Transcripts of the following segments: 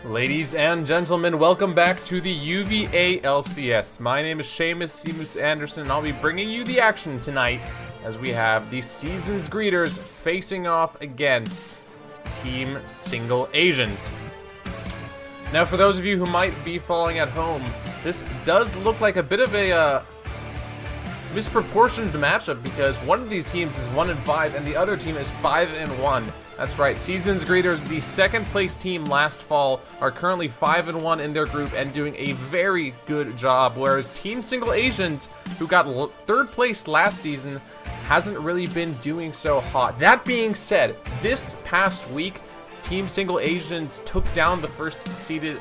Ladies and gentlemen, welcome back to the UVA LCS. My name is Seamus Seamus Anderson, and I'll be bringing you the action tonight as we have the season's greeters facing off against Team Single Asians. Now, for those of you who might be following at home, this does look like a bit of a misproportioned matchup because one of these teams is 1-5 and the other team is 5-1. That's right, Season's Greeters, the second place team last fall, are currently 5-1 in their group and doing a very good job, whereas Team Single Asians, who got third place last season, hasn't really been doing so hot. That being said, this past week, Team Single Asians took down the first seeded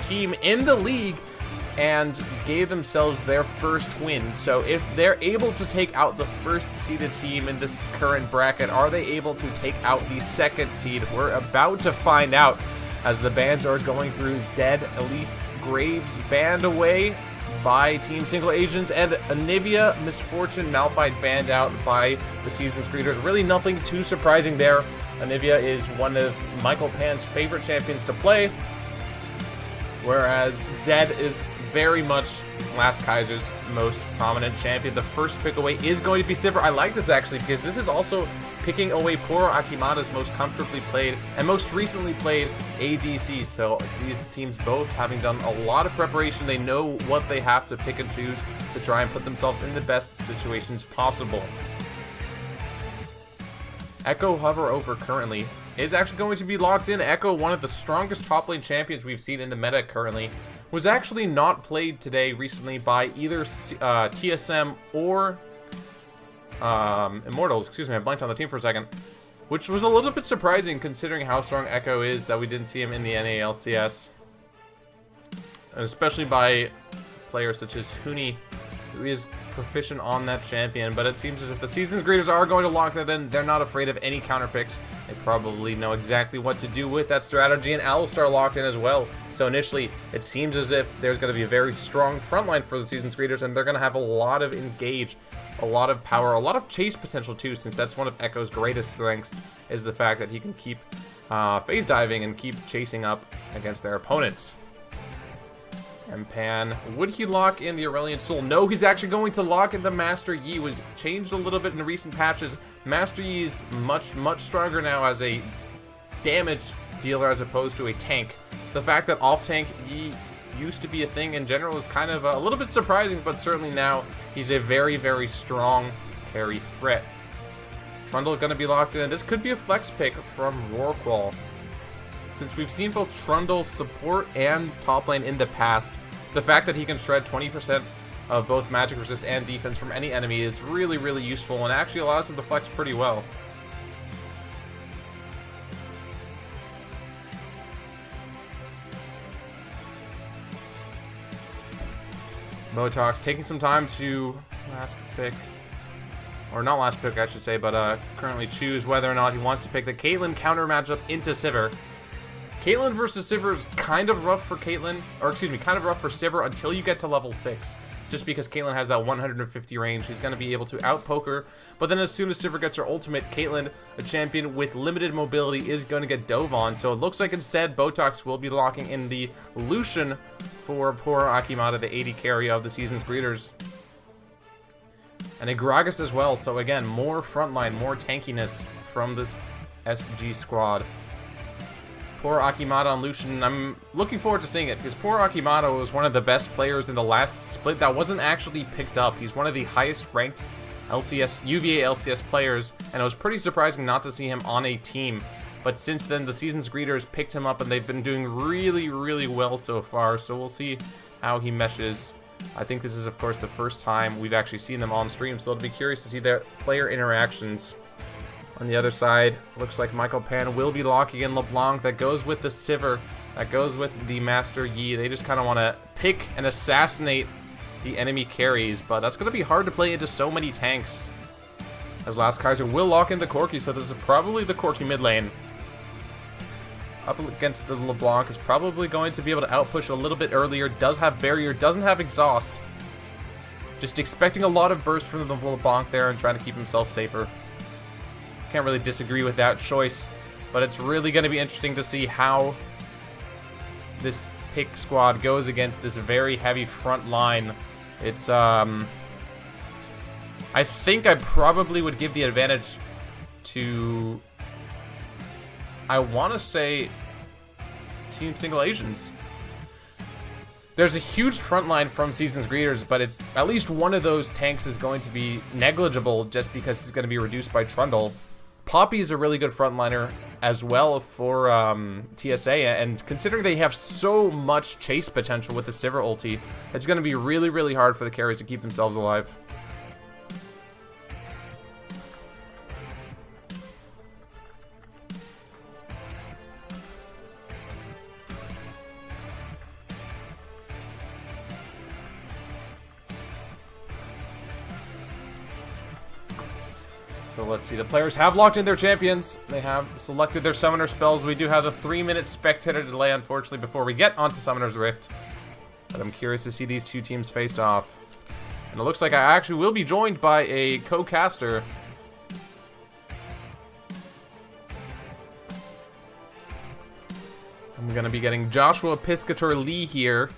team in the league and gave themselves their first win. So if they're able to take out the first seeded team in this current bracket, are they able to take out the second seed? We're about to find out as the bans are going through. Zed, Elise, Graves banned away by Team Single Asians, and Anivia, Misfortune, Malphite banned out by the Season's Greeters. Really nothing too surprising there. Anivia is one of Michael Pan's favorite champions to play, whereas Zed is very much Last Kaiser's most prominent champion. The first pick away is going to be Sivir. I like this actually because this is also picking away Poro Akimata's most comfortably played and most recently played ADC. So these teams both having done a lot of preparation. They know what they have to pick and choose to try and put themselves in the best situations possible. Echo Hover Over currently is actually going to be locked in. Echo, one of the strongest top lane champions we've seen in the meta currently, was actually not played today recently by either TSM or Immortals. Excuse me, I blanked on the team for a second. Which was a little bit surprising considering how strong Echo is that we didn't see him in the NALCS. And especially by players such as Huni, who is proficient on that champion. But it seems as if the Season's Greeters are going to lock that in. They're not afraid of any counter picks. They probably know exactly what to do with that strategy, and Alistar locked in as well. So initially, it seems as if there's going to be a very strong front line for the Season's Greeters, and they're going to have a lot of engage, a lot of power, a lot of chase potential too, since that's one of Echo's greatest strengths, is the fact that he can keep phase diving and keep chasing up against their opponents. And Pan, would he lock in the Aurelion Soul? No, he's actually going to lock in the Master Yi. Was changed a little bit in the recent patches. Master Yi is much stronger now as a damage dealer as opposed to a tank. The fact that off-tank Yi used to be a thing in general is kind of a little bit surprising, but certainly now he's a very strong carry threat. Trundle going to be locked in. This could be a flex pick from Roarqual, since we've seen both Trundle support and top lane in the past. The fact that he can shred 20% of both magic resist and defense from any enemy is really useful and actually allows him to flex pretty well. Botox taking some time to last pick, or not last pick I should say, but currently choose whether or not he wants to pick the Caitlyn counter matchup into Sivir. Caitlyn versus Sivir is kind of rough for Caitlyn, or excuse me, kind of rough for Sivir until you get to level 6. Just because Caitlyn has that 150 range, he's going to be able to outpoke her. But then as soon as Sivir gets her ultimate, Caitlyn, a champion with limited mobility, is going to get dove on. So it looks like instead Botox will be locking in the Lucian for Poro Akimata, the AD carry of the Season's Greeters. And a Gragas as well, so again, more frontline, more tankiness from this SG squad. Poro Akimata on Lucian, I'm looking forward to seeing it, because Poro Akimata was one of the best players in the last split that wasn't actually picked up. He's one of the highest ranked UVA LCS players, and it was pretty surprising not to see him on a team. But since then, the Season's Greeters picked him up, and they've been doing really well so far, so we'll see how he meshes. I think this is, of course, the first time we've actually seen them on stream, so it'll be curious to see their player interactions. On the other side, looks like Michael Pan will be locking in LeBlanc. That goes with the Sivir. That goes with the Master Yi. They just kind of want to pick and assassinate the enemy carries, but that's going to be hard to play into so many tanks. As Last Kaiser will lock in the Corki, so this is probably the Corki mid lane. Up against the LeBlanc is probably going to be able to outpush a little bit earlier. Does have barrier, doesn't have exhaust. Just expecting a lot of burst from the LeBlanc there and trying to keep himself safer. Can't really disagree with that choice, but it's really going to be interesting to see how this pick squad goes against this very heavy front line. It's, I think I probably would give the advantage to, I want to say, Team Single Asians. There's a huge front line from Seasons Greeters, but it's at least one of those tanks is going to be negligible just because it's going to be reduced by Trundle. Poppy is a really good frontliner as well for TSA, and considering they have so much chase potential with the Sivir ulti, it's going to be really, really hard for the carries to keep themselves alive. So let's see, the players have locked in their champions. They have selected their summoner spells. We do have a 3-minute spectator delay, unfortunately, before we get onto Summoner's Rift. But I'm curious to see these two teams faced off. And it looks like I actually will be joined by a co-caster. I'm going to be getting Joshua Piscator Lee here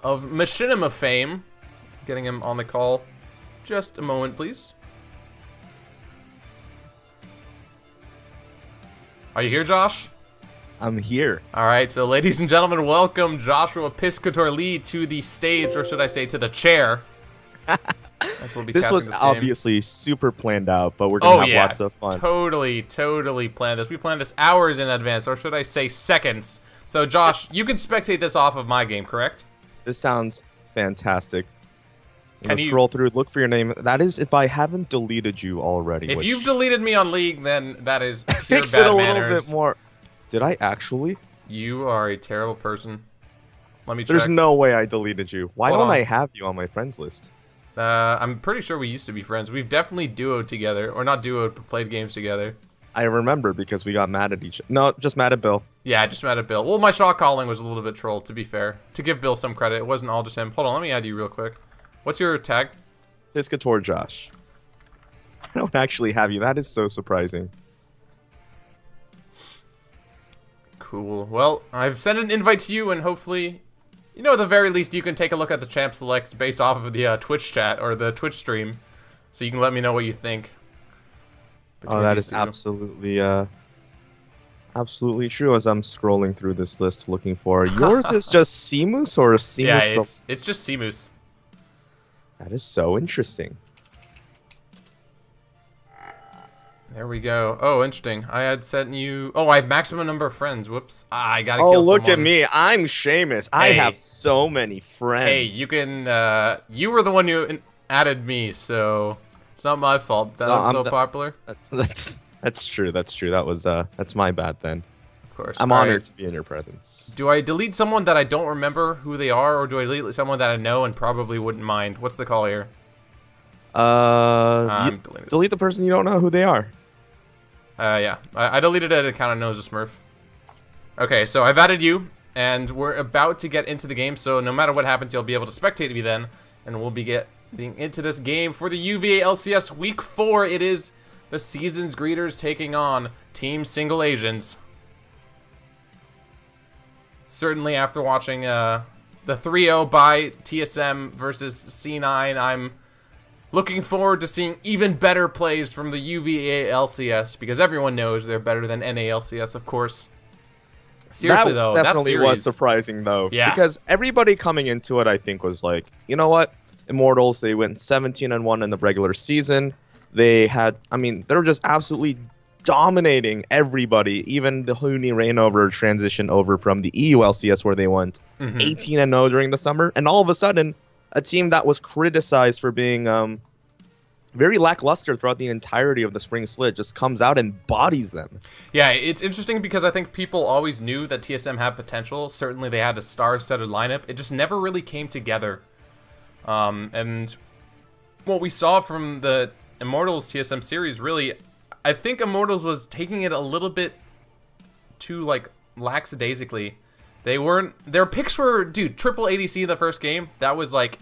of Machinima fame. Getting him on the call. Just a moment, please. Are you here, Josh? I'm here. All right, so ladies and gentlemen, welcome Joshua Piscator Lee to the stage, or should I say to the chair. This was obviously super planned out, but we're going to have lots of fun. Totally planned this. We planned this hours in advance, or should I say seconds. So, Josh, you can spectate this off of my game, correct? This sounds fantastic. I'm gonna scroll through, look for your name. That is if I haven't deleted you already. If you've deleted me on League, then that is pure makes bad it a manners. little bit more. Did I actually? You are a terrible person. Let me check. There's no way I deleted you. Why don't I have you on my friends list? I'm pretty sure we used to be friends. We've definitely duoed together. Or not duoed, but played games together. I remember because we got mad at each other. No, just mad at Bill. Yeah, just mad at Bill. Well, my shot calling was a little bit trolled, to be fair. To give Bill some credit, it wasn't all just him. Hold on, let me add you real quick. What's your tag? Piscator Josh. I don't actually have you. That is so surprising. Cool. Well, I've sent an invite to you, and hopefully, you know, at the very least, you can take a look at the champ selects based off of the Twitch chat or the Twitch stream, so you can let me know what you think. Oh, that is absolutely, absolutely true. As I'm scrolling through this list looking for yours, is just Seamus or Seamus? Yeah, it's just Seamus. That is so interesting. There we go. Oh, interesting. I had sent you... Oh, I have maximum number of friends. Whoops. I gotta kill someone. Oh, look at me. I'm Seamus. I have so many friends. Hey, you can... you were the one who added me, so... It's not my fault that I'm so popular. That's true. That's true. That was... that's my bad then. Of course. I'm honored to be in your presence. Do I delete someone that I don't remember who they are, or do I delete someone that I know and probably wouldn't mind? What's the call here? Delete the person you don't know who they are. Yeah. I deleted an account I know as a Smurf. Okay, so I've added you, and we're about to get into the game, so no matter what happens, you'll be able to spectate me then, and we'll be getting into this game for the UVA LCS Week 4. It is the Seasons Greeters taking on Team Single Asians. Certainly after watching the 3-0 by TSM versus C9, I'm looking forward to seeing even better plays from the UVA LCS, because everyone knows they're better than NA LCS, of course. Seriously, though, that definitely was surprising, though. Yeah. Because everybody coming into it, I think, was like, you know what? Immortals, they went 17-1 in the regular season. They had, I mean, they were just absolutely dominating everybody. Even the Huni Reignover transition over from the EU LCS, where they went 18-0 during the summer. And all of a sudden, a team that was criticized for being very lackluster throughout the entirety of the spring split just comes out and bodies them. Yeah, it's interesting because I think people always knew that TSM had potential. Certainly they had a star-studded lineup. It just never really came together. And what we saw from the Immortals TSM series, really, I think Immortals was taking it a little bit too, like, lackadaisically. Their picks were, dude, triple ADC in the first game. That was, like,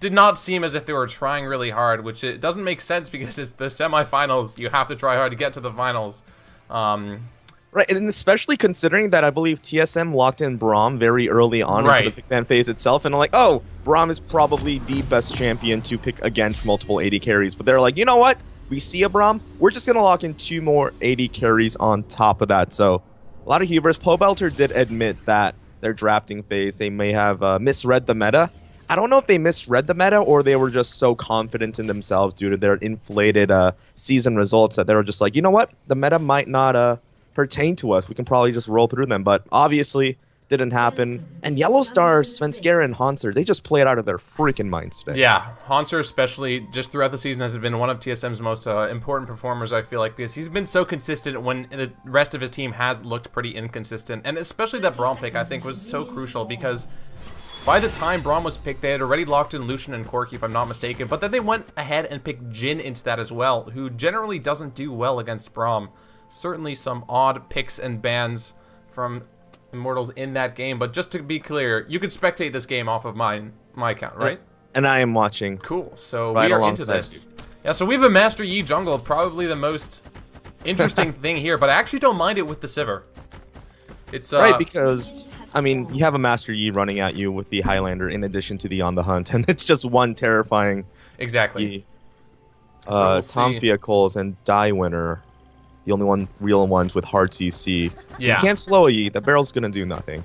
did not seem as if they were trying really hard, which it doesn't make sense because it's the semifinals. You have to try hard to get to the finals. Right, Right, and especially considering that I believe TSM locked in Braum very early on into the pickman phase itself, and I'm like, oh, Braum is probably the best champion to pick against multiple AD carries. But they're like, you know what? We see a Braum, we're just going to lock in 2 more AD carries on top of that. So a lot of hubris. Pobelter did admit that their drafting phase, they may have misread the meta. I don't know if they misread the meta or they were just so confident in themselves due to their inflated season results that they were just like, you know what? The meta might not pertain to us. We can probably just roll through them. But obviously, didn't happen. And Yellow Star, Svenskeren, and Hanser, they just played out of their freaking minds today. Yeah, Hanser especially, just throughout the season, has been one of TSM's most important performers, I feel like, because he's been so consistent when the rest of his team has looked pretty inconsistent. And especially that Braum pick, I think, was so crucial because by the time Braum was picked, they had already locked in Lucian and Corki, if I'm not mistaken. But then they went ahead and picked Jin into that as well, who generally doesn't do well against Braum. Certainly some odd picks and bans from Immortals in that game, but just to be clear, you can spectate this game off of my account, right? And I am watching. Cool. So right we are into this. Yeah, so we have a Master Yi jungle, probably the most interesting thing here, but I actually don't mind it with the Sivir. It's right, because I mean, you have a Master Yi running at you with the Highlander in addition to the On the Hunt, and it's just one terrifying exactly. So Tom Vehicles and Die Winner. The only real ones with hard CC. Yeah. You can't slow a Yi. The barrel's going to do nothing.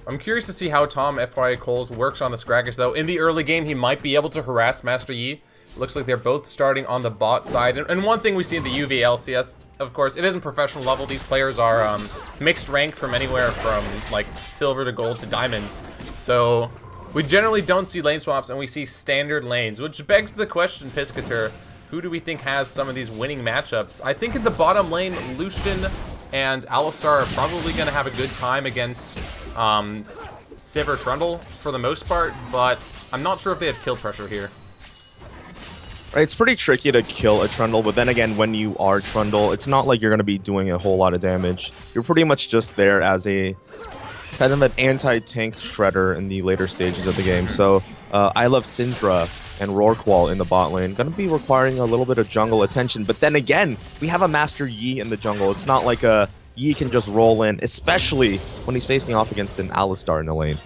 I'm curious to see how Tom FYA Coles works on the Scraggish, though. In the early game, he might be able to harass Master Yi. Looks like they're both starting on the bot side. And one thing we see in the UVA LCS, of course, it isn't professional level. These players are mixed rank from anywhere from, like, silver to gold to diamonds. So we generally don't see lane swaps, and we see standard lanes, which begs the question, Piscator, who do we think has some of these winning matchups? I think in the bottom lane, Lucian and Alistar are probably going to have a good time against Sivir Trundle for the most part, but I'm not sure if they have kill pressure here. Right, it's pretty tricky to kill a Trundle, but then again, when you are Trundle, it's not like you're going to be doing a whole lot of damage. You're pretty much just there as a kind of an anti-tank shredder in the later stages of the game. So I love Syndra and Rorqual in the bot lane. Gonna be requiring a little bit of jungle attention, but then again, we have a Master Yi in the jungle. It's not like a Yi can just roll in, especially when he's facing off against an Alistar in the lane.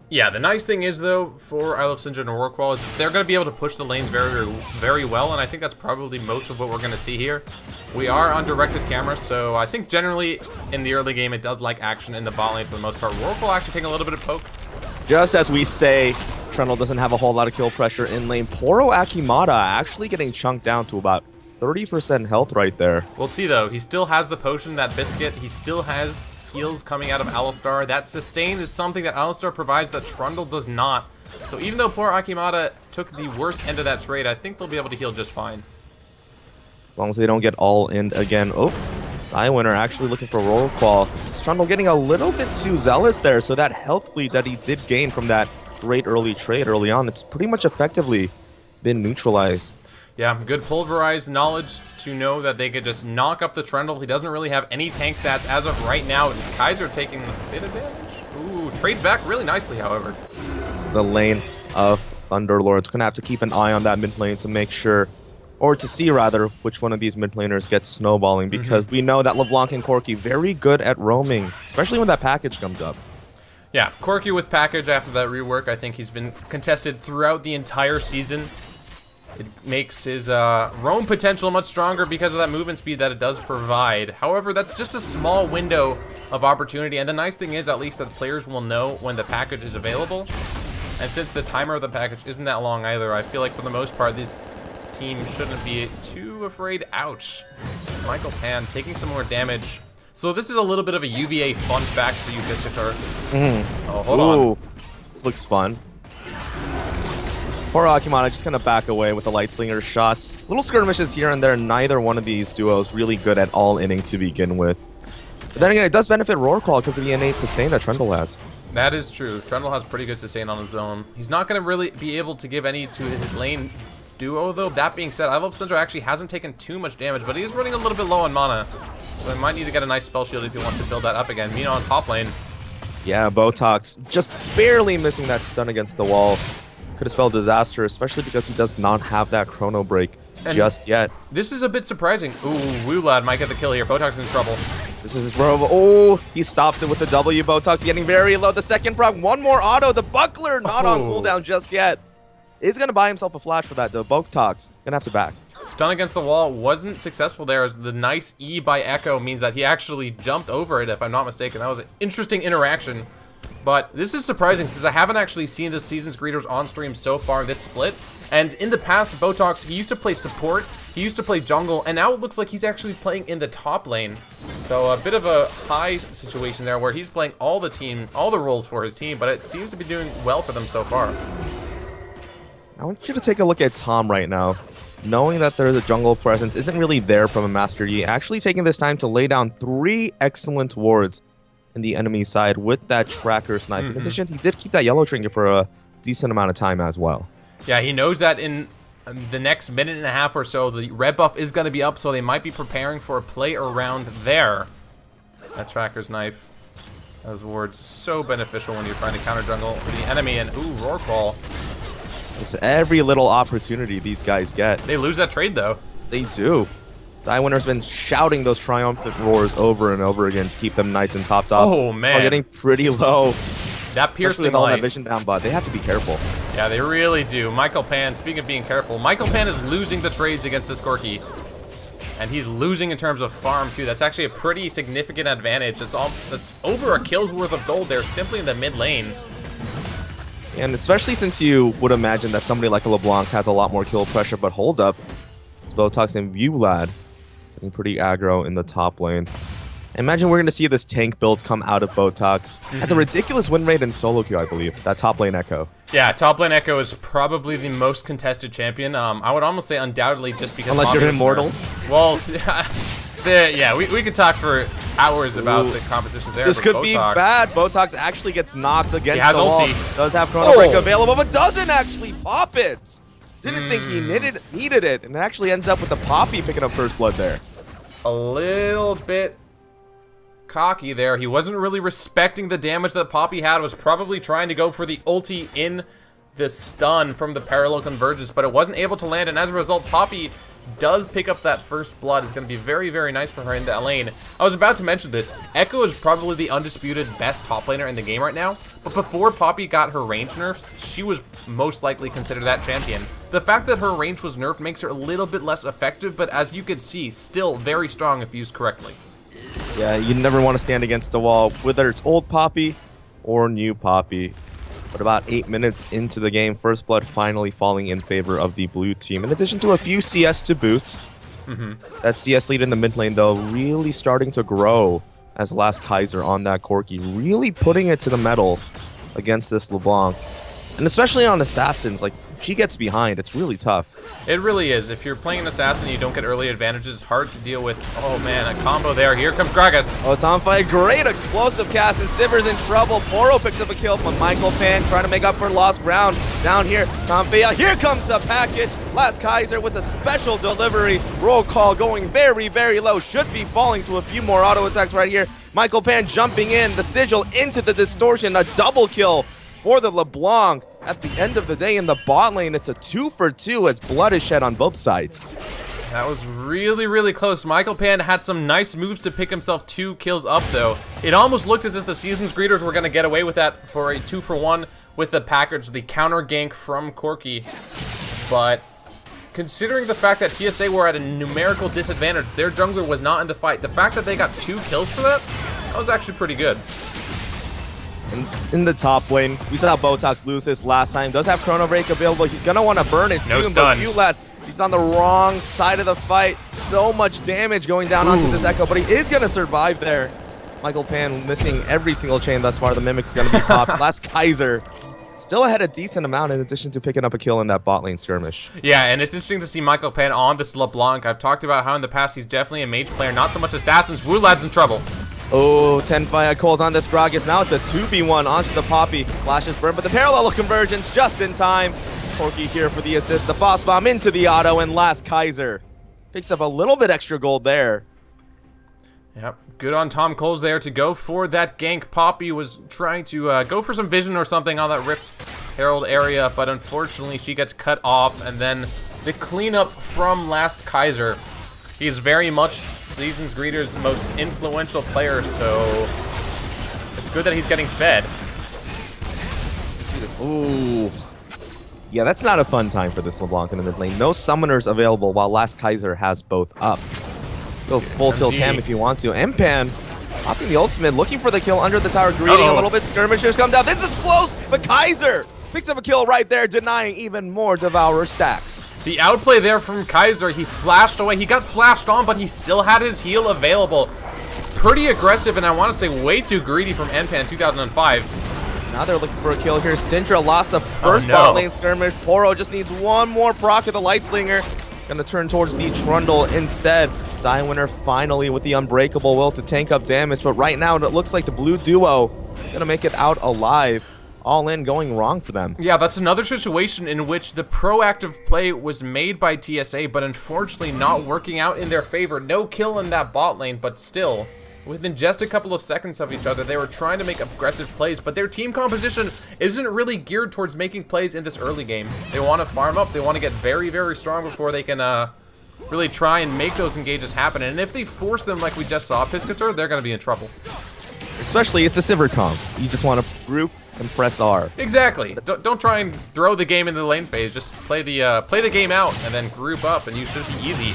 Yeah, the nice thing is, though, for I Love Syndra and Rorqual, is they're going to be able to push the lanes very, very well, and I think that's probably most of what we're going to see here. We are on directed camera, so I think generally in the early game, it does like action in the bot lane for the most part. Rorqual actually taking a little bit of poke. Just as we say, Trundle doesn't have a whole lot of kill pressure in lane. Poro Akimata actually getting chunked down to about 30% health right there. We'll see, though. He still has the potion, that biscuit. He still has heals coming out of Alistar. That sustain is something that Alistar provides that Trundle does not. So even though poor Akimata took the worst end of that trade, I think they'll be able to heal just fine. As long as they don't get all in again. Oh, Winner actually looking for Rorqual. Trundle getting a little bit too zealous there, so that health lead that he did gain from that great early trade early on, it's pretty much effectively been neutralized. Yeah, good pulverized knowledge to know that they could just knock up the Trundle. He doesn't really have any tank stats as of right now. Kaiser taking a bit of damage. Ooh, trades back really nicely, however. It's the lane of Thunderlords. Gonna have to keep an eye on that mid lane to make sure, or to see rather, which one of these mid laners gets snowballing, because we know that LeBlanc and Corki very good at roaming, especially when that package comes up. Yeah, Corki with package after that rework, I think he's been contested throughout the entire season. It makes his roam potential much stronger because of that movement speed that it does provide. However, that's just a small window of opportunity, and the nice thing is at least that players will know when the package is available. And since the timer of the package isn't that long either, I feel like for the most part, this team shouldn't be too afraid. Ouch. Michael Pan taking some more damage. So this is a little bit of a UVA fun fact for you, Piscator. Oh, hold on. This looks fun. Poor Akimata just gonna back away with the Light Slinger shots. Little skirmishes here and there. Neither one of these duos really good at all inning to begin with. But then again, it does benefit Rorqual because of the innate sustain that Trundle has. That is true. Trundle has pretty good sustain on his own. He's not going to really be able to give any to his lane duo, though. That being said, I Love Syndra actually hasn't taken too much damage, but he is running a little bit low on mana. So he might need to get a nice spell shield if he wants to build that up again. Mina on top lane. Yeah, Botox just barely missing that stun against the wall. Could have spelled disaster, especially because he does not have that chrono break just yet. This is a bit surprising. Ooh, Wulad might get the kill here. Botox in trouble. This is where, oh, he stops it with the W. Botox getting very low. The second proc, one more auto. The buckler not on cooldown just yet. He's going to buy himself a flash for that, though. Botox going to have to back. Stun against the wall wasn't successful there, as the nice E by Echo means that he actually jumped over it, if I'm not mistaken. That was an interesting interaction. But this is surprising, since I haven't actually seen this season's greeters on stream so far this split. And in the past, Botox, he used to play support, he used to play jungle, and now it looks like he's actually playing in the top lane. So a bit of a high situation there, where he's playing all the roles for his team, but it seems to be doing well for them so far. I want you to take a look at Tom right now. Knowing that there's a jungle presence isn't really there from a Master Yi, actually taking this time to lay down 3 excellent wards in the enemy side with that tracker snipe. In addition, he did keep that yellow trinket for a decent amount of time as well. Yeah, he knows that in the next minute and a half or so, the red buff is going to be up, so they might be preparing for a play around there. That tracker's knife. Those wards so beneficial when you're trying to counter jungle the enemy, and ooh, roar call. It's every little opportunity these guys get. They lose that trade though. They do. Dywinner's been shouting those triumphant roars over and over again to keep them nice and topped off. Oh man, getting pretty low. That piercing with all light. that vision down, but they have to be careful. Yeah, they really do. Michael Pan, speaking of being careful, Michael Pan is losing the trades against this Corki. And he's losing in terms of farm too. That's actually a pretty significant advantage. That's over a kill's worth of gold there simply in the mid lane. And especially since you would imagine that somebody like a LeBlanc has a lot more kill pressure, but hold up. It's Botox and Vlad getting pretty aggro in the top lane. Imagine we're going to see this tank build come out of Botox. Has a ridiculous win rate in solo queue, I believe. That top lane Echo. Yeah, top lane Echo is probably the most contested champion. I would almost say undoubtedly just because... Unless you're Immortals. Well, yeah, we could talk for hours about the compositions there. This could be bad. Botox actually gets knocked against the wall. Does have Chrono Break available, but doesn't actually pop it. Didn't think he needed it, and it actually ends up with the Poppy picking up first blood there. A little bit cocky there. He wasn't really respecting the damage that Poppy had. Was probably trying to go for the ulti in the stun from the parallel convergence, but it wasn't able to land, and as a result, Poppy does pick up that first blood. It's going to be very, very nice for her in that lane. I was about to mention this. Echo is probably the undisputed best top laner in the game right now, but before Poppy got her range nerfs, she was most likely considered that champion. The fact that her range was nerfed makes her a little bit less effective, but as you could see, still very strong if used correctly. Yeah, you never want to stand against a wall, whether it's old Poppy or new Poppy. But about 8 minutes into the game, first blood finally falling in favor of the blue team. In addition to a few CS to boot, that CS lead in the mid lane, though, really starting to grow as Last Kaiser on that Corki, really putting it to the metal against this LeBlanc. And especially on Assassins, like, if she gets behind, it's really tough. It really is. If you're playing an Assassin and you don't get early advantages, hard to deal with. Oh man, a combo there. Here comes Gragas. Oh, Tomfai, great explosive cast, and Sivir's in trouble. Poro picks up a kill from Michael Pan, trying to make up for lost ground. Down here, Tomfai, here comes the package. Last Kaiser with a special delivery. Roll call going very, very low. Should be falling to a few more auto attacks right here. Michael Pan jumping in, the sigil into the distortion, a double kill for the LeBlanc. At the end of the day, in the bot lane, it's a 2-for-2 as blood is shed on both sides. That was really, really close. Michael Pan had some nice moves to pick himself 2 kills up, though. It almost looked as if the season's greeters were going to get away with that for a 2-for-1 with the package, the counter gank from Corki. But considering the fact that TSA were at a numerical disadvantage, their jungler was not in the fight. The fact that they got 2 kills for that was actually pretty good. In the top lane, we saw Botox lose this last time. Does have Chrono Break available. He's going to want to burn it soon, stun. But Vlad, he's on the wrong side of the fight. So much damage going down onto this Echo, but he is going to survive there. Michael Pan missing every single chain thus far. The Mimic's going to be popped. Last Kaiser still ahead a decent amount in addition to picking up a kill in that bot lane skirmish. Yeah, and it's interesting to see Michael Pan on this LeBlanc. I've talked about how in the past he's definitely a mage player, not so much Assassins. Woolad's in trouble. Oh, Tenfire calls on this Gragas. Now it's a 2v1 onto the Poppy. Flashes burn, but the parallel convergence just in time. Corki here for the assist. The boss bomb into the auto, and Last Kaiser picks up a little bit extra gold there. Yep, good on Tom Coles there to go for that gank. Poppy was trying to go for some vision or something on that Rift Herald area, but unfortunately she gets cut off, and then the cleanup from Last Kaiser. He's very much Season's Greeter's most influential player, so it's good that he's getting fed. See this? Ooh. Yeah, that's not a fun time for this LeBlanc in the mid lane. No summoners available while Last Kaiser has both up. Go full tilt ham if you want to. Mpan popping the ultimate, looking for the kill under the tower, greeting a little bit. Skirmishers come down. This is close, but Kaiser picks up a kill right there, denying even more Devourer stacks. The outplay there from Kaiser, he flashed away. He got flashed on, but he still had his heal available. Pretty aggressive, and I want to say way too greedy from Mpan 2005. Now they're looking for a kill here. Syndra lost the first bot lane skirmish. Poro just needs one more proc of the Lightslinger. Gonna turn towards the Trundle instead. Winner finally with the Unbreakable will to tank up damage, but right now it looks like the blue duo gonna make it out alive. All in going wrong for them. Yeah, that's another situation in which the proactive play was made by TSA, but unfortunately not working out in their favor. No kill in that bot lane, but still, within just a couple of seconds of each other, they were trying to make aggressive plays, but their team composition isn't really geared towards making plays in this early game. They want to farm up, they want to get very, very strong before they can really try and make those engages happen. And if they force them like we just saw Piscator, they're going to be in trouble. Especially, it's a Sivir comp. You just want to group and press R. Exactly. Don't try and throw the game into the lane phase. Just play the game out and then group up, and you should be easy.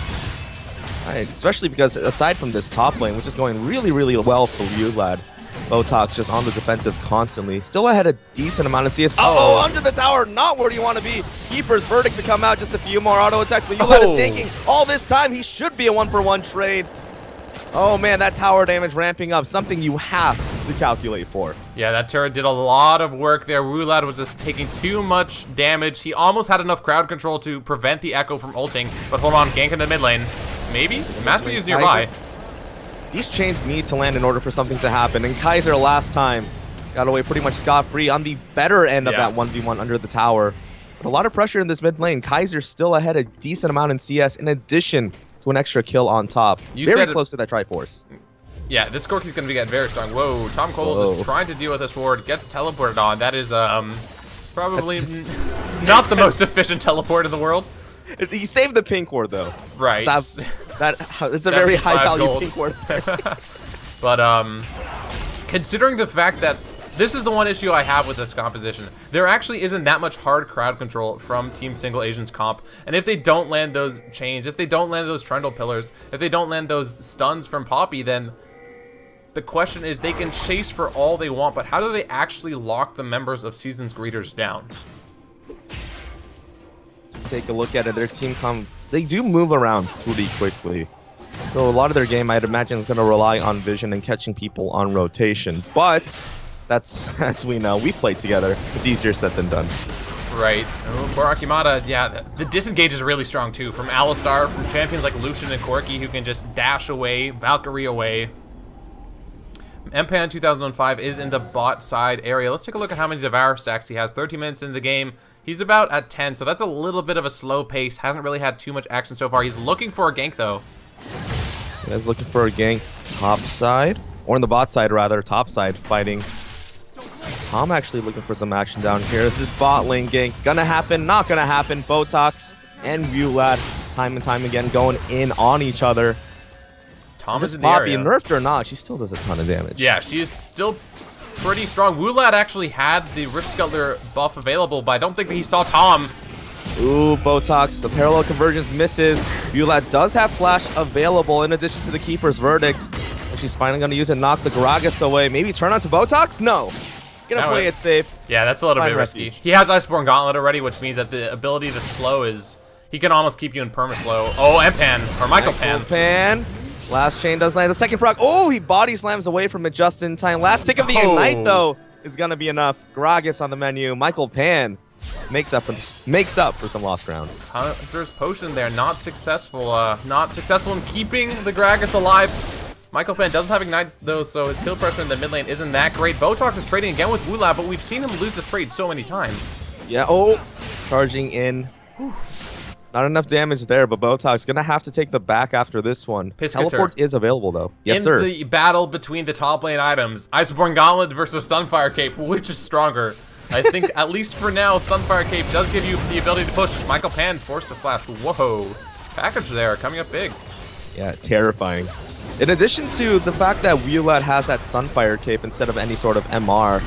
Right, especially because aside from this top lane, which is going really, really well for Ulad, Botox just on the defensive constantly. Still ahead a decent amount of CS. Oh, under the tower, not where you want to be. Keeper's Verdict to come out, just a few more auto attacks, but Ulad is taking all this time. He should be a 1-for-1 trade. Oh man, that tower damage ramping up, something you have to calculate for. Yeah, that turret did a lot of work there. Ulad was just taking too much damage. He almost had enough crowd control to prevent the Echo from ulting, but hold on, gank in the mid lane. Maybe? Master is nearby. These chains need to land in order for something to happen, and Kaiser last time got away pretty much scot-free on the better end of that 1v1 under the tower. But a lot of pressure in this mid lane. Kaiser still ahead a decent amount in CS in addition to an extra kill on top. Very close to that Triforce. Yeah, this Corki's going to get very strong. Whoa, Tom Cole is trying to deal with this ward. Gets teleported on. That is probably not the most efficient teleport in the world. He saved the pink ward though. Right. It's a very high value pink ward. But considering the fact that this is the one issue I have with this composition, there actually isn't that much hard crowd control from Team Single Asians comp. And if they don't land those chains, if they don't land those Trundle pillars, if they don't land those stuns from Poppy, then the question is they can chase for all they want, but how do they actually lock the members of Season's Greeters down? Take a look at it. Their team they do move around pretty quickly. So a lot of their game, I'd imagine, is going to rely on vision and catching people on rotation. But that's, as we know, we played together. It's easier said than done. Right. Oh, poor Akimata, yeah, the disengage is really strong too. From Alistar, from champions like Lucian and Corki who can just dash away, Valkyrie away. Mpan 2005 is in the bot side area. Let's take a look at how many Devour stacks he has. 13 minutes into the game. He's about at 10, so that's a little bit of a slow pace. Hasn't really had too much action so far. He's looking for a gank, though. He's looking for a gank top side, or in the bot side, rather. Top side fighting. Tom actually looking for some action down here. Is this bot lane gank gonna happen? Not gonna happen. Botox and Ulad time and time again going in on each other. Tom is in the Poppy, area. nerfed or not, she still does a ton of damage. Yeah, she is still pretty strong. Wulad actually had the Rift Skelter buff available, but I don't think that he saw Tom. Ooh, Botox, the parallel convergence misses. Wulad does have flash available in addition to the Keeper's Verdict. And she's finally going to use it, knock the Gragas away. Maybe turn onto Botox? No. Gonna play it safe. Yeah, that's a little bit risky. He has Iceborne Gauntlet already, which means that the ability to slow is... He can almost keep you in perma-slow. Oh, Mpan, or Michael Pan. Last chain does land. The second proc. Oh, he body slams away from it just in time. Last tick of the Ignite, though, is going to be enough. Gragas on the menu. Michael Pan makes up for some lost ground. Hunter's Potion there, not successful. Not successful in keeping the Gragas alive. Michael Pan doesn't have Ignite, though, so his kill pressure in the mid lane isn't that great. Botox is trading again with Wulad, but we've seen him lose this trade so many times. Yeah, oh, charging in. Whew. Not enough damage there, but Botox going to have to take the back after this one. Piscator. Teleport is available, though. Yes, sir. In the battle between the top lane items, Iceborne Gauntlet versus Sunfire Cape, which is stronger? I think, at least for now, Sunfire Cape does give you the ability to push. Michael Pan forced to flash. Whoa. Package there, coming up big. Yeah, terrifying. In addition to the fact that Wheelat has that Sunfire cape instead of any sort of MR.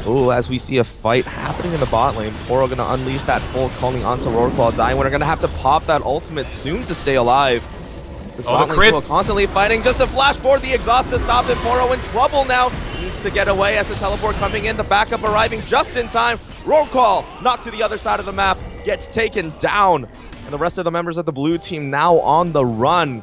Ooh, as we see a fight happening in the bot lane, Poro gonna unleash that full calling onto Roarclaw. Dying Winner gonna have to pop that ultimate soon to stay alive. This bot lane duo constantly fighting, just a flash for the exhaust to stop it. Poro in trouble now, needs to get away as the teleport coming in, the backup arriving just in time. Roarclaw knocked to the other side of the map, gets taken down. And the rest of the members of the blue team now on the run,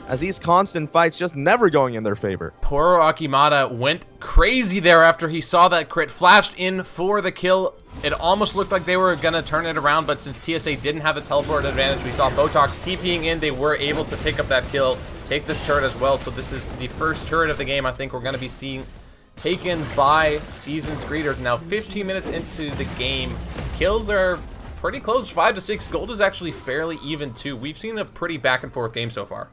as these constant fights just never going in their favor. Poro Akimata went crazy there after he saw that crit, flashed in for the kill. It almost looked like they were going to turn it around, but since TSA didn't have the teleport advantage, we saw Botox TPing in. They were able to pick up that kill, take this turret as well. So this is the first turret of the game I think we're going to be seeing taken by Season's Greeters. Now 15 minutes into the game, kills are pretty close, 5 to 6. Gold is actually fairly even too. We've seen a pretty back and forth game so far.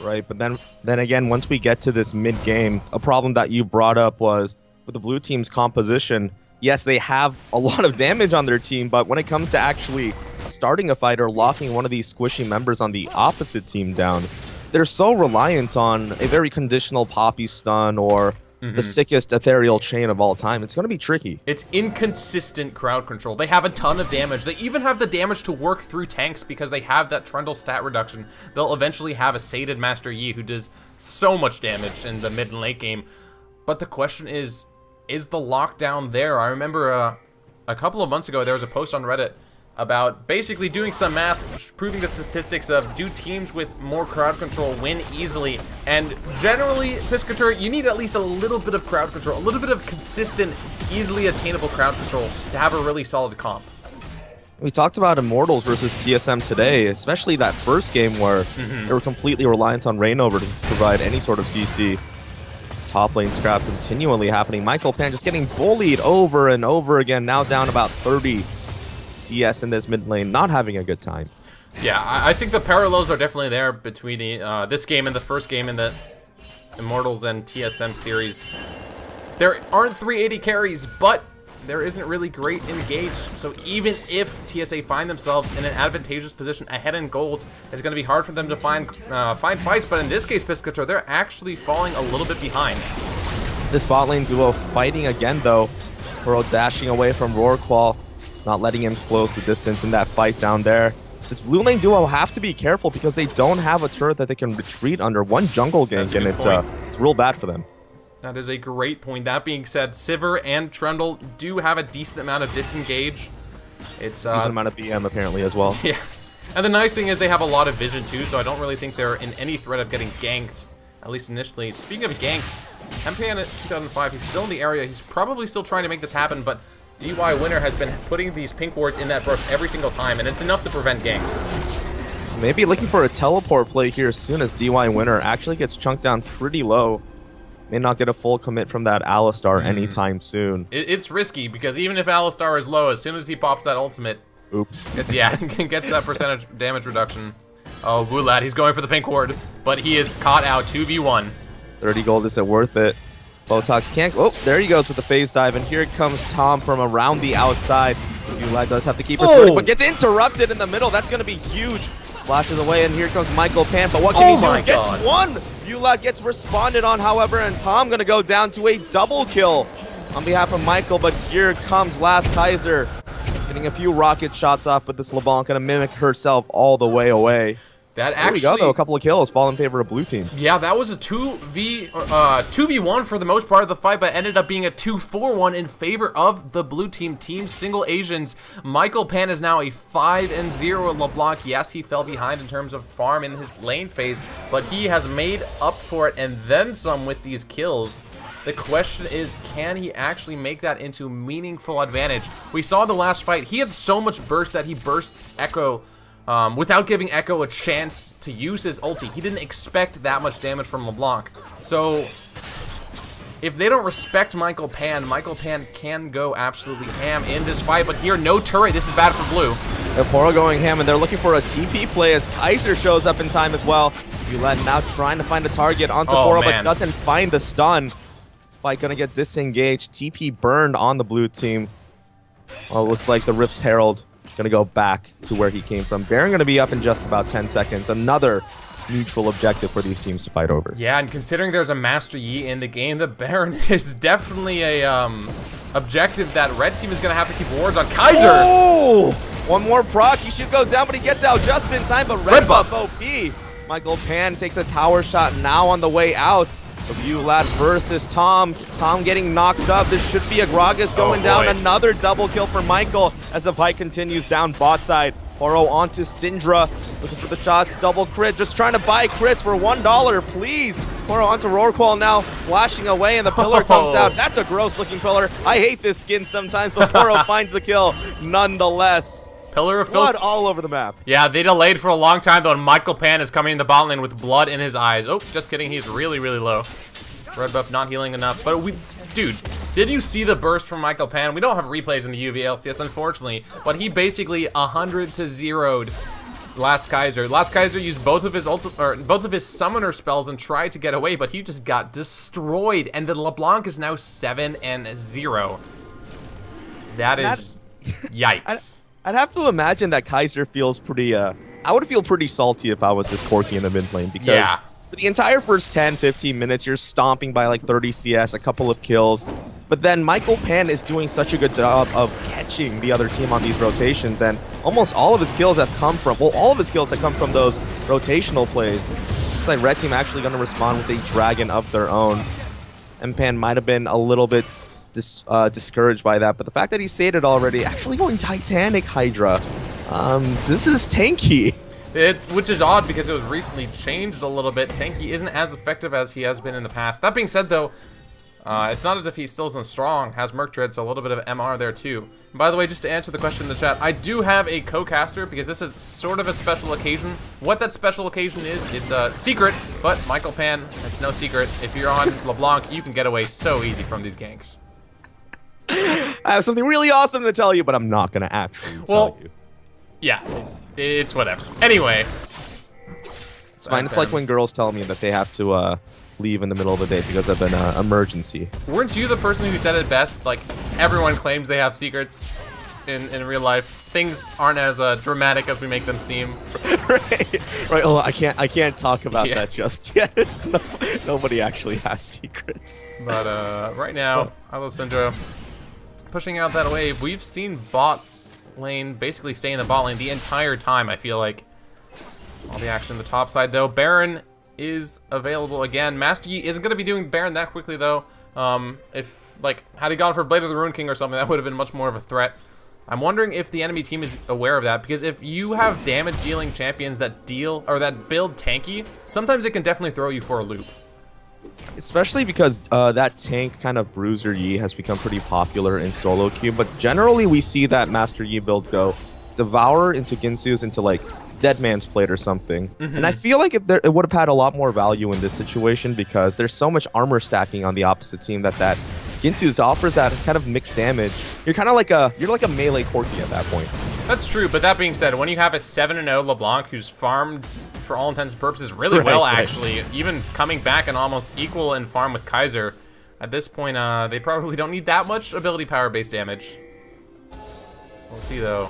Right, but then again, once we get to this mid-game, a problem that you brought up was with the blue team's composition. Yes, they have a lot of damage on their team, but when it comes to actually starting a fight or locking one of these squishy members on the opposite team down, they're so reliant on a very conditional Poppy stun or the sickest ethereal chain of all time. It's going to be tricky. It's inconsistent crowd control. They have a ton of damage. They even have the damage to work through tanks because they have that Trundle stat reduction. They'll eventually have a sated Master Yi who does so much damage in the mid and late game. But the question is the lockdown there? I remember a couple of months ago there was a post on Reddit about basically doing some math, proving the statistics of do teams with more crowd control win easily. And generally, Piscator, you need at least a little bit of crowd control, a little bit of consistent, easily attainable crowd control to have a really solid comp. We talked about Immortals versus TSM today, especially that first game where they were completely reliant on Reignover to provide any sort of CC. This top lane scrap continually happening. Michael Pan just getting bullied over and over again, now down about 30 CS in this mid lane, not having a good time. Yeah, I think the parallels are definitely there between this game and the first game in the Immortals and TSM series. There aren't 380 carries, but there isn't really great engage. So even if TSA find themselves in an advantageous position ahead in gold, it's going to be hard for them to find fights. But in this case, Piscator, they're actually falling a little bit behind. This bot lane duo fighting again, though. Poro dashing away from Roarclaw, not letting him close the distance in that fight down there. This blue lane duo have to be careful because they don't have a turret that they can retreat under. One jungle gank, and it's real bad for them. That is a great point. That being said, Sivir and Trundle do have a decent amount of disengage. It's decent amount of BM apparently as well. Yeah, and the nice thing is they have a lot of vision too, so I don't really think they're in any threat of getting ganked, at least initially. Speaking of ganks, MPN at 2005, he's still in the area. He's probably still trying to make this happen, but DY Winner has been putting these pink wards in that brush every single time, and it's enough to prevent ganks. Maybe looking for a teleport play here as soon as DY Winner actually gets chunked down pretty low. May not get a full commit from that Alistar anytime soon. It's risky, because even if Alistar is low, as soon as he pops that ultimate, oops. Gets that percentage damage reduction. Oh, Wheelat, he's going for the pink ward, but he is caught out 2v1. 30 gold, is it worth it? Botox can't. Oh, there he goes with the phase dive, and here comes Tom from around the outside. Wheelat does have to keep her but gets interrupted in the middle. That's going to be huge. Flashes away, and here comes Michael Pan, but what can he do? Gets one! Wheelat gets responded on, however, and Tom going to go down to a double kill on behalf of Michael, but here comes Last Kaiser. Getting a few rocket shots off, but this LeBlanc going to mimic herself all the way away. That there we go, though. A couple of kills fall in favor of blue team. Yeah, that was a 2v1 for the most part of the fight, but ended up being a 2-4-1 in favor of the blue team. Team Single Asians. Michael Pan is now a 5-0 LeBlanc. Yes, he fell behind in terms of farm in his lane phase, but he has made up for it and then some with these kills. The question is, can he actually make that into meaningful advantage? We saw the last fight. He had so much burst that he burst Echo without giving Echo a chance to use his ulti. He didn't expect that much damage from LeBlanc. So if they don't respect Michael Pan can go absolutely ham in this fight. But here, no turret. This is bad for blue. Poro going ham, and they're looking for a TP play as Kaiser shows up in time as well. Wheelat now trying to find a target onto Poro, but doesn't find the stun. Fight gonna get disengaged. TP burned on the blue team. Well, it looks like the Rift's Herald gonna go back to where he came from. Baron gonna be up in just about 10 seconds. Another neutral objective for these teams to fight over. Yeah, and considering there's a Master Yi in the game, the Baron is definitely a objective that red team is going to have to keep wards on. Kaiser! Oh! One more proc, he should go down, but he gets out just in time, but red buff OP. Michael Pan takes a tower shot now on the way out. UVA versus Tom. Tom getting knocked up. This should be a Gragas going down. Another double kill for Michael as the fight continues down bot side. Poro onto Syndra. Looking for the shots. Double crit. Just trying to buy crits for $1, please. Poro onto Rorqual now. Flashing away and the pillar comes out. That's a gross looking pillar. I hate this skin sometimes, but Poro finds the kill nonetheless. Pillar of blood filth. all over the map. Yeah, they delayed for a long time though, and Michael Pan is coming in the bot lane with blood in his eyes. Oh, just kidding. He's really, really low. Red buff not healing enough. But dude, did you see the burst from Michael Pan? We don't have replays in the UVA LCS, unfortunately, but he basically 100-0'd Last Kaiser. Last Kaiser used both of his summoner spells and tried to get away, but he just got destroyed. And the LeBlanc is now 7-0. That is yikes. I'd have to imagine that Kaiser feels pretty, I would feel pretty salty if I was this Corki in the mid lane, because for the entire first 10-15 minutes, you're stomping by like 30 CS, a couple of kills, but then Michael Pan is doing such a good job of catching the other team on these rotations, and almost all of his kills have come from, well, all of his kills have come from those rotational plays. It's like red team actually going to respond with a dragon of their own. And Pan might have been a little bit discouraged by that, but the fact that he saved it already, actually going Titanic Hydra, this is tanky. Which is odd because it was recently changed a little bit. Tanky isn't as effective as he has been in the past. That being said though, it's not as if he still isn't strong. Has Merc Dread, so a little bit of MR there too. And by the way, just to answer the question in the chat, I do have a co-caster because this is sort of a special occasion. What that special occasion is, it's a secret, but Michael Pan, it's no secret. If you're on LeBlanc, you can get away so easy from these ganks. I have something really awesome to tell you, but I'm not going to actually tell you. Yeah, it's whatever. Anyway. It's fine. It's like when girls tell me that they have to leave in the middle of the day because of an emergency. Weren't you the person who said it best? Like, everyone claims they have secrets in real life. Things aren't as dramatic as we make them seem. Right. Oh, I can't talk about that just yet. Nobody actually has secrets. But right now, I love Syndra pushing out that wave. We've seen bot lane basically stay in the bot lane the entire time, I feel like. All the action on the top side, though. Baron is available again. Master Yi isn't going to be doing Baron that quickly, though. If, like, had he gone for Blade of the Ruin King or something, that would have been much more of a threat. I'm wondering if the enemy team is aware of that, because if you have damage-dealing champions that deal, or that build tanky, sometimes it can definitely throw you for a loop. Especially because that tank kind of Bruiser Yi has become pretty popular in solo queue, but generally we see that Master Yi build go Devourer into Ginsu's into like Dead Man's Plate or something. And I feel like it would have had a lot more value in this situation because there's so much armor stacking on the opposite team that Ginsu's offers that kind of mixed damage. You're kind of like a melee Corki at that point. That's true, but that being said, when you have a 7-0 LeBlanc who's farmed for all intents and purposes really well, actually, even coming back and almost equal in farm with Kaiser, at this point, they probably don't need that much ability power-based damage. We'll see, though.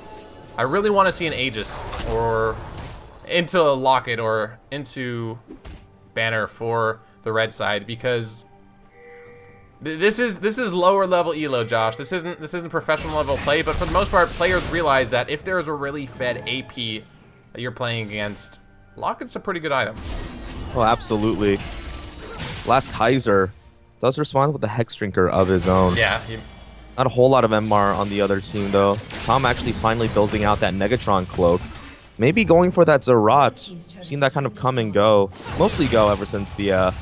I really want to see an Aegis, or into a Locket, or into Banner for the red side, because this is lower level elo, Josh. This isn't professional level play, but for the most part, players realize that if there's a really fed AP that you're playing against, Locket's a pretty good item. Oh, absolutely. Last Kaiser does respond with a Hex Drinker of his own. Yeah. Not a whole lot of MR on the other team, though. Tom actually finally building out that Negatron cloak. Maybe going for that Zerat. Seen that kind of come and go. Mostly go ever since the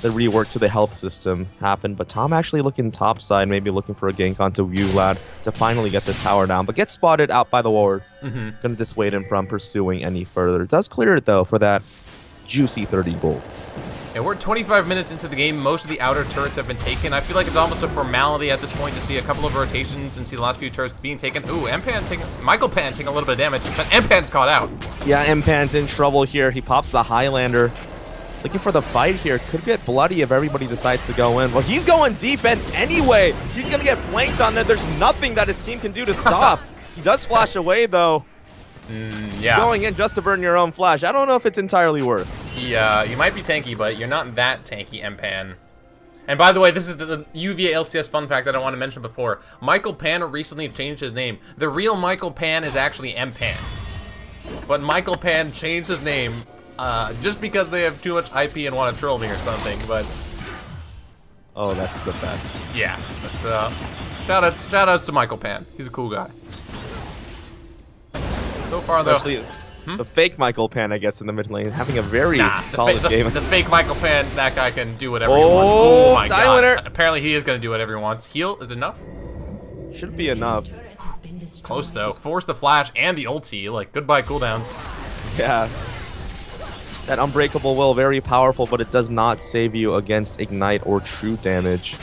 rework to the health system happened. But Tom actually looking topside, maybe looking for a gank onto Vlad to finally get this tower down. But gets spotted out by the ward. Gonna dissuade him from pursuing any further. Does clear it, though, for that juicy 30 gold. And we're 25 minutes into the game. Most of the outer turrets have been taken. I feel like it's almost a formality at this point to see a couple of rotations and see the last few turrets being taken. Ooh, Michael Pan taking a little bit of damage, but M-Pan's caught out. Yeah, M-Pan's in trouble here. He pops the Highlander. Looking for the fight here. Could get bloody if everybody decides to go in. Well, he's going deep, and anyway, he's going to get flanked on there. There's nothing that his team can do to stop. He does flash away, though. Yeah. Going in just to burn your own flash. I don't know if it's entirely worth. You might be tanky, but you're not that tanky, Mpan. And by the way, this is the UVA LCS fun fact that I want to mention before. Michael Pan recently changed his name. The real Michael Pan is actually Mpan. But Michael Pan changed his name just because they have too much IP and want to troll me or something, but... Oh, that's the best. Yeah, that's, shout outs to Michael Pan. He's a cool guy. So far, Especially though... the fake Michael Pan, I guess, in the mid lane, having a very solid game. The fake Michael Pan, that guy can do whatever he wants. Oh my god. Winner. Apparently he is going to do whatever he wants. Heal is enough? Should be enough. Close though. Force the flash and the ulti. Like, goodbye cooldowns. Yeah. That Unbreakable Will, very powerful, but it does not save you against Ignite or true damage.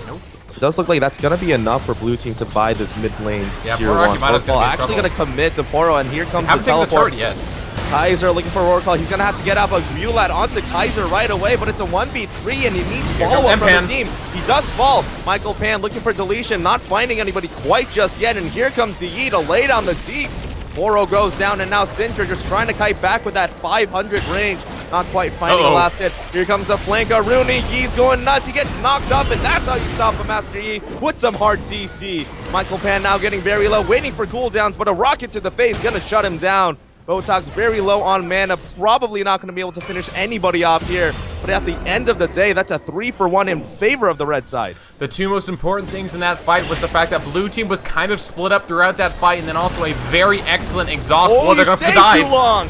Nope. It does look like that's going to be enough for blue team to buy this mid lane yeah, tier 1. Roorkal Actually going to commit to Poro, and here comes the teleport. teleport. The turret yet. Kaiser looking for Roorkal. He's going to have to get out, but Mulat onto Kaiser right away, but it's a 1v3, and he needs follow-up from his team. He does fall. Michael Pan looking for deletion, not finding anybody quite just yet, and here comes the Yi to lay down the deeps. Poro goes down, and now Sintra just trying to kite back with that 500 range. Not quite finding the last hit. Here comes the flanker. Rooney, Yi's going nuts. He gets knocked up, and that's how you stop a Master Yi with some hard CC. Michael Pan now getting very low, waiting for cooldowns, but a rocket to the face going to shut him down. Botox very low on mana, probably not going to be able to finish anybody off here. But at the end of the day, that's a 3-for-1 in favor of the red side. The two most important things in that fight was the fact that blue team was kind of split up throughout that fight, and then also a very excellent exhaust. Oh, they're going to dive. Too long.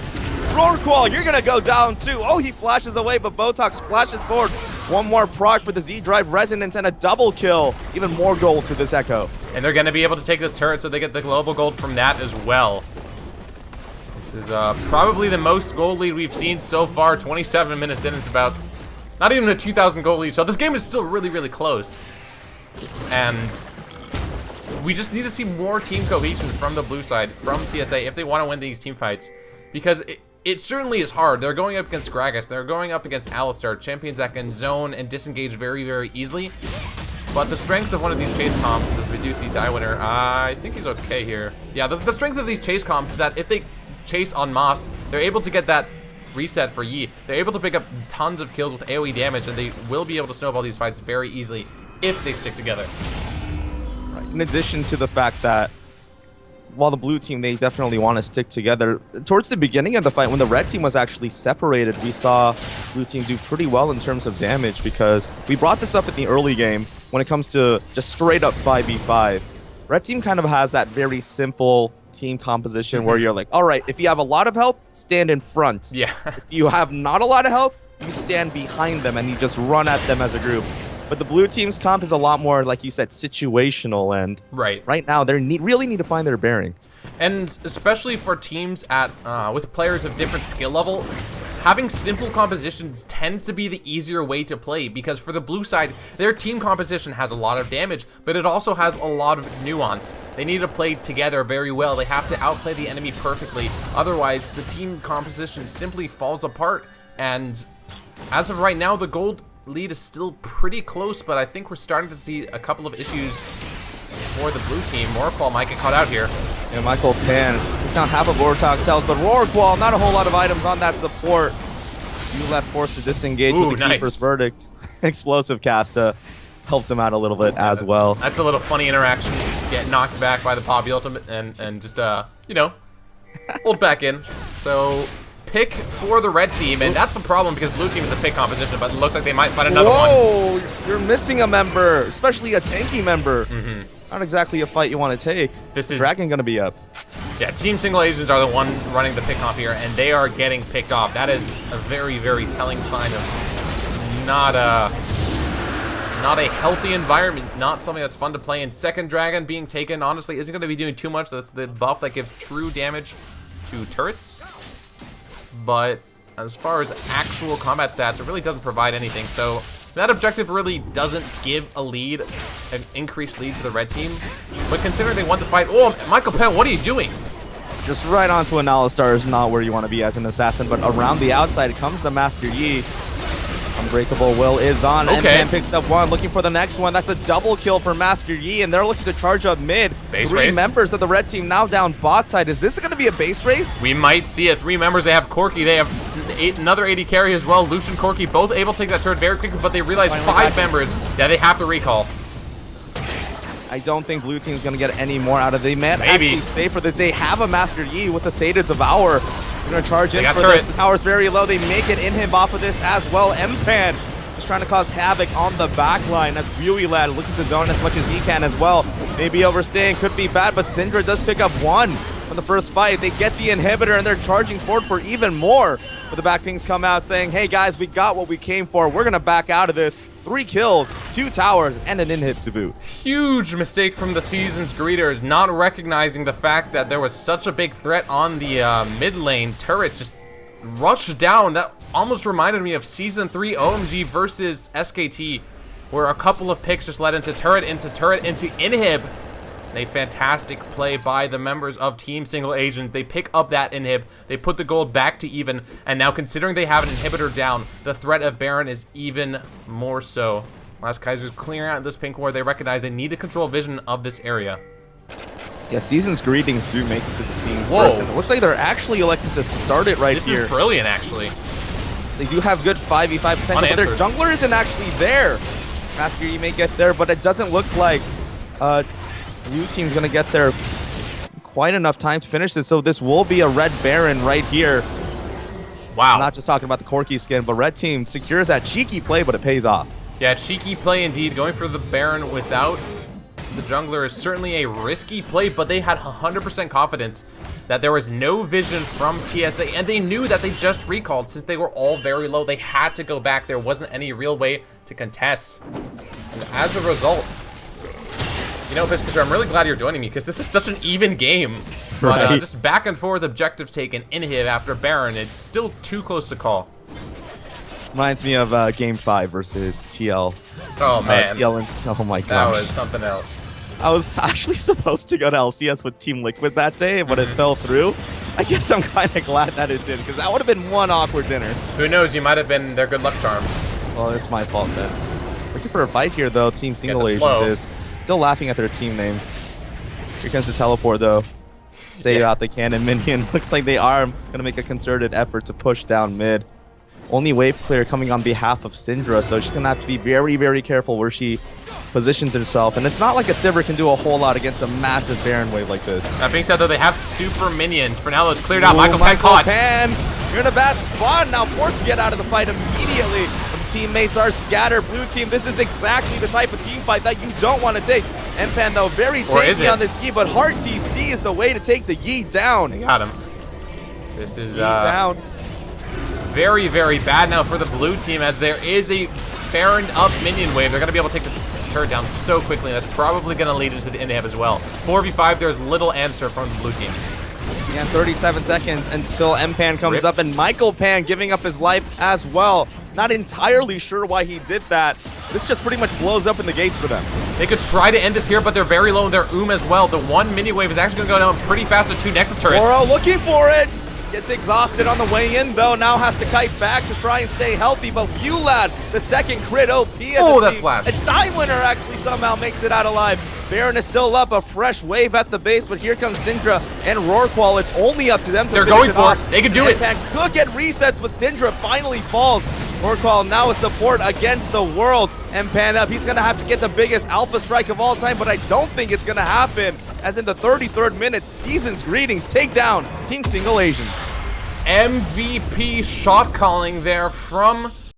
Roorkal, you're going to go down too. Oh, he flashes away, but Botox flashes forward. One more proc for the Z-Drive Resonance and a double kill. Even more gold to this Echo. And they're going to be able to take this turret, so they get the global gold from that as well. This is probably the most gold lead we've seen so far. 27 minutes in, it's about not even a 2,000 gold lead. So this game is still really, really close. And we just need to see more team cohesion from the blue side, from TSA, if they want to win these team fights. Because it certainly is hard. They're going up against Gragas. They're going up against Alistar, champions that can zone and disengage very, very easily. But the strength of one of these chase comps, as we do see Winner, I think he's okay here. Yeah, the strength of these chase comps is that if they chase en masse, they're able to get that reset for Yi. They're able to pick up tons of kills with AoE damage, and they will be able to snowball these fights very easily if they stick together. Right. In addition to the fact that while the blue team, they definitely want to stick together, towards the beginning of the fight, when the red team was actually separated, we saw blue team do pretty well in terms of damage, because we brought this up in the early game when it comes to just straight up 5v5. Red team kind of has that very simple team composition where you're like, all right, if you have a lot of health, stand in front. Yeah. If you have not a lot of health, you stand behind them and you just run at them as a group. But the blue team's comp is a lot more, like you said, situational, and right now they really need to find their bearing. And especially for teams at with players of different skill level, having simple compositions tends to be the easier way to play, because for the blue side, their team composition has a lot of damage, but it also has a lot of nuance. They need to play together very well. They have to outplay the enemy perfectly. Otherwise, the team composition simply falls apart. And as of right now, the gold lead is still pretty close, but I think we're starting to see a couple of issues for the blue team. Roorkal might get caught out here. Yeah, Michael Pan takes down half of Vortox health, but Roorkal, not a whole lot of items on that support. You left forced to disengage with the Keeper's Verdict. Explosive cast helped him out a little bit as well. That's a little funny interaction. Get knocked back by the Poppy ultimate and just, you know, hold back in. So pick for the red team, and that's a problem because blue team is a pick composition, but it looks like they might find another one. Whoa, you're missing a member, especially a tanky member. Not exactly a fight you want to take. This is Dragon gonna be up. Yeah, Team Single Asians are the one running the pick off here, and they are getting picked off. That is a very, very telling sign of not a healthy environment, not something that's fun to play. And second Dragon being taken, honestly, isn't going to be doing too much. That's the buff that gives true damage to turrets. But as far as actual combat stats, it really doesn't provide anything. So that objective really doesn't give a lead, an increased lead to the red team. But considering they won the fight, oh, Michael Penn, what are you doing? Just right onto an Alistar is not where you want to be as an assassin, but around the outside comes the Master Yi. Unbreakable Will is on. Okay. And picks up one, looking for the next one. That's a double kill for Master Yi, and they're looking to charge up mid. Base Three race. members of the red team now down bot side. Is this going to be a base race? We might see it. 3 members. They have Corki. They have another 80 carry as well. Lucian, Corki, both able to take that turret very quickly, but they realize Finally 5 back. members. Yeah, they have to recall. I don't think blue team's going to get any more out of it. They might Maybe. actually stay for this. They have a Master Yi with a Sated Devour. They're going to charge in got for turret. this. The tower's very low. They make it in him off of this as well. Mpan just trying to cause havoc on the back line as UVA looking to zone as much as he can as well. Maybe overstaying could be bad, but Syndra does pick up one from the first fight. They get the inhibitor and they're charging forward for even more. But the back pings come out saying, hey guys, we got what we came for. We're going to back out of this. 3 kills, 2 towers, and an inhib to boot. Huge mistake from the season's greeters, not recognizing the fact that there was such a big threat on the mid lane. Turrets just rushed down. That almost reminded me of Season 3 OMG versus SKT, where a couple of picks just led into turret, into inhib. And a fantastic play by the members of Team Single Agent. They pick up that inhib, they put the gold back to even, and now considering they have an inhibitor down, the threat of Baron is even more so. Last Kaiser's clearing out this pink ward. They recognize they need to control vision of this area. Yeah, Season's greetings do make it to the scene Whoa. first, and it looks like they're actually elected to start it right This here. is brilliant, actually. They do have good 5v5 potential, but their Unanswered. jungler isn't actually there. Master, you may get there, but it doesn't look like blue team's gonna get there quite enough time to finish this, so this will be a red Baron right here. Wow. I'm not just talking about the Corki skin, but red team secures that cheeky play, but it pays off. Yeah, cheeky play indeed. Going for the Baron without the jungler is certainly a risky play, but they had 100% confidence that there was no vision from TSA, and they knew that they just recalled. Since they were all very low, they had to go back. There wasn't any real way to contest. And as a result, you know, Piscator, I'm really glad you're joining me because this is such an even game. But Right. just back and forth objectives taken, inhib after Baron. It's still too close to call. Reminds me of Game 5 versus TL. Oh, man. TL and oh my That gosh. was something else. I was actually supposed to go to LCS with Team Liquid that day, but it fell through. I guess I'm kind of glad that it did, because that would have been one awkward dinner. Who knows? You might have been their good luck charm. Well, it's my fault then. Looking for a fight here, though. Team Single the Agents slow. is still laughing at their team name. Here comes the teleport, though. Save out the cannon minion. Looks like they are going to make a concerted effort to push down mid. Only wave clear coming on behalf of Syndra, so she's going to have to be very, very careful where she positions herself. And it's not like a Sivir can do a whole lot against a massive Baron wave like this. That being said, though, they have super minions. Fernello's cleared out. Ooh, Michael Penn caught. Pan, you're in a bad spot. Now forced to get out of the fight immediately. The teammates are scattered. Blue team, this is exactly the type of team fight that you don't want to take. Pan, though, very Or is tanky it? on this Yi, but hard TC is the way to take the Yi down. They got him. This is Yi down. very, very bad now for the blue team as there is a Baron up minion wave. They're going to be able to take this turret down so quickly. That's probably going to lead into the inhib as well. 4v5, there's little answer from the blue team. Yeah, 37 seconds until Pan comes Rip. up, and Michael Pan giving up his life as well. Not entirely sure why he did that. This just pretty much blows up in the gates for them. They could try to end this here, but they're very low in their as well. The one mini wave is actually going to go down pretty fast with 2 Nexus turrets. Oro looking for it. Gets exhausted on the way in, though. Now has to kite back to try and stay healthy. But Vulad, the second crit OP. Oh, that flash. A time winner actually somehow makes it out alive. Baron is still up. A fresh wave at the base. But here comes Syndra and Rorqual. It's only up to them to They're finish going it for off. it. They can do it. Pan could get resets, but Syndra finally falls. Rorqual now a support against the world. And Pan up. He's going to have to get the biggest alpha strike of all time, but I don't think it's going to happen. As in the 33rd minute, Season's greetings take down Team Single Asian. MVP shot calling there from